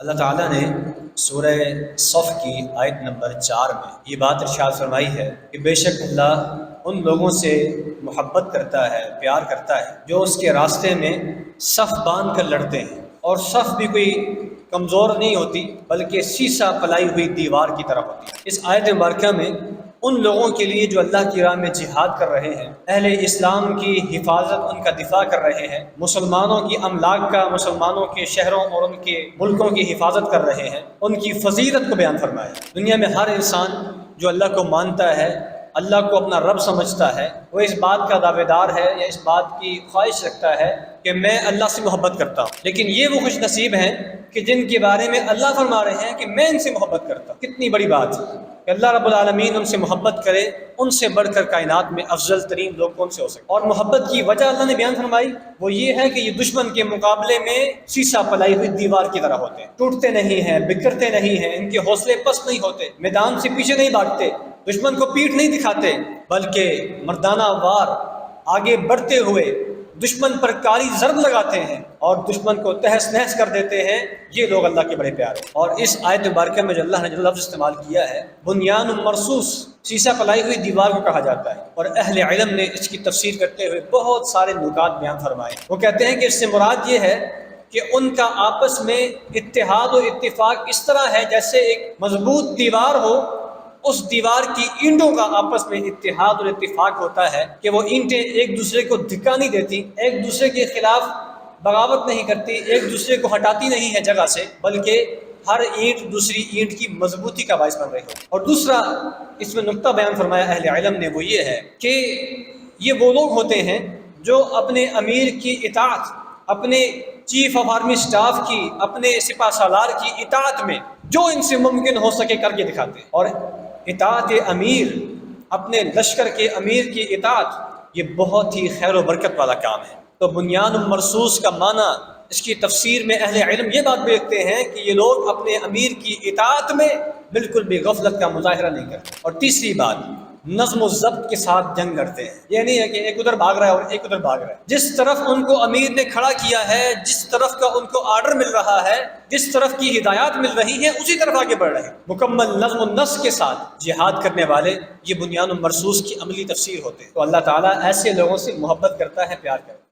اللہ تعالیٰ نے سورہ صف کی آیت نمبر 4 میں یہ بات ارشاد فرمائی ہے کہ بے شک اللہ ان لوگوں سے محبت کرتا ہے، پیار کرتا ہے جو اس کے راستے میں صف باندھ کر لڑتے ہیں، اور صف بھی کوئی کمزور نہیں ہوتی بلکہ سیسا پلائی ہوئی دیوار کی طرح ہوتی ہے۔ اس آیت مبارکہ میں ان لوگوں کے لیے جو اللہ کی راہ میں جہاد کر رہے ہیں، اہل اسلام کی حفاظت، ان کا دفاع کر رہے ہیں، مسلمانوں کی املاک کا، مسلمانوں کے شہروں اور ان کے ملکوں کی حفاظت کر رہے ہیں، ان کی فضیلت کو بیان فرمایا۔ دنیا میں ہر انسان جو اللہ کو مانتا ہے، اللہ کو اپنا رب سمجھتا ہے، وہ اس بات کا دعوے دار ہے یا اس بات کی خواہش رکھتا ہے کہ میں اللہ سے محبت کرتا ہوں، لیکن یہ وہ خوش نصیب ہیں کہ جن کے بارے میں اللہ فرما رہے ہیں کہ میں ان سے محبت کرتا ہوں۔ کتنی بڑی بات ہے کہ اللہ رب العالمین ان سے محبت کرے، ان سے بڑھ کر کائنات میں افضل ترین لوگ کون سے ہو سکتے۔ اور محبت کی وجہ اللہ نے بیان فرمائی، وہ یہ ہے کہ یہ دشمن کے مقابلے میں سیسا پلائی ہوئی دیوار کی طرح ہوتے ہیں، ٹوٹتے نہیں ہیں، بکھرتے نہیں ہیں، ان کے حوصلے پست نہیں ہوتے، میدان سے پیچھے نہیں بھاگتے، دشمن کو پیٹھ نہیں دکھاتے، بلکہ مردانہ وار آگے بڑھتے ہوئے دشمن پر کاری ضرب لگاتے ہیں اور دشمن کو تہس نہس کر دیتے ہیں۔ یہ لوگ اللہ کے بڑے پیارے۔ اور اس آیت مبارکہ میں جو اللہ نے جو لفظ استعمال کیا ہے، بنیان مرصوص، سیسا پلائی ہوئی دیوار کو کہا جاتا ہے، اور اہل علم نے اس کی تفسیر کرتے ہوئے بہت سارے نکات بیان فرمائے۔ وہ کہتے ہیں کہ اس سے مراد یہ ہے کہ ان کا آپس میں اتحاد و اتفاق اس طرح ہے جیسے ایک مضبوط دیوار ہو، اس دیوار کی اینٹوں کا آپس میں اتحاد اور اتفاق ہوتا ہے کہ وہ اینٹیں ایک دوسرے کو دھکا نہیں دیتی، ایک دوسرے کے خلاف بغاوت نہیں کرتی، ایک دوسرے کو ہٹاتی نہیں ہے جگہ سے، بلکہ ہر اینٹ دوسری اینٹ کی مضبوطی کا باعث بن رہی ہے۔ اور دوسرا اس میں نقطہ بیان فرمایا اہل علم نے، وہ یہ ہے کہ یہ وہ لوگ ہوتے ہیں جو اپنے امیر کی اطاعت، اپنے چیف آف آرمی سٹاف کی، اپنے سپہ سالار کی اطاعت میں جو ان سے ممکن ہو سکے کر کے دکھاتے ہیں۔ اور اطاعت امیر، اپنے لشکر کے امیر کی اطاعت، یہ بہت ہی خیر و برکت والا کام ہے۔ تو بنیان مرصوص کا معنی، اس کی تفسیر میں اہل علم یہ بات بھی رکھتے ہیں کہ یہ لوگ اپنے امیر کی اطاعت میں بالکل بھی غفلت کا مظاہرہ نہیں کرتے۔ اور تیسری بات، نظم و ضبط کے ساتھ جنگ لڑتے ہیں۔ یہ نہیں ہے کہ ایک ادھر بھاگ رہا ہے اور ایک ادھر بھاگ رہا ہے، جس طرف ان کو امیر نے کھڑا کیا ہے، جس طرف کا ان کو آرڈر مل رہا ہے، جس طرف کی ہدایات مل رہی ہیں، اسی طرف آگے بڑھ رہے ہیں۔ مکمل نظم و نسق کے ساتھ جہاد کرنے والے یہ بنیان مرصوص کی عملی تفسیر ہوتے ہیں۔ تو اللہ تعالیٰ ایسے لوگوں سے محبت کرتا ہے، پیار کرتا ہے۔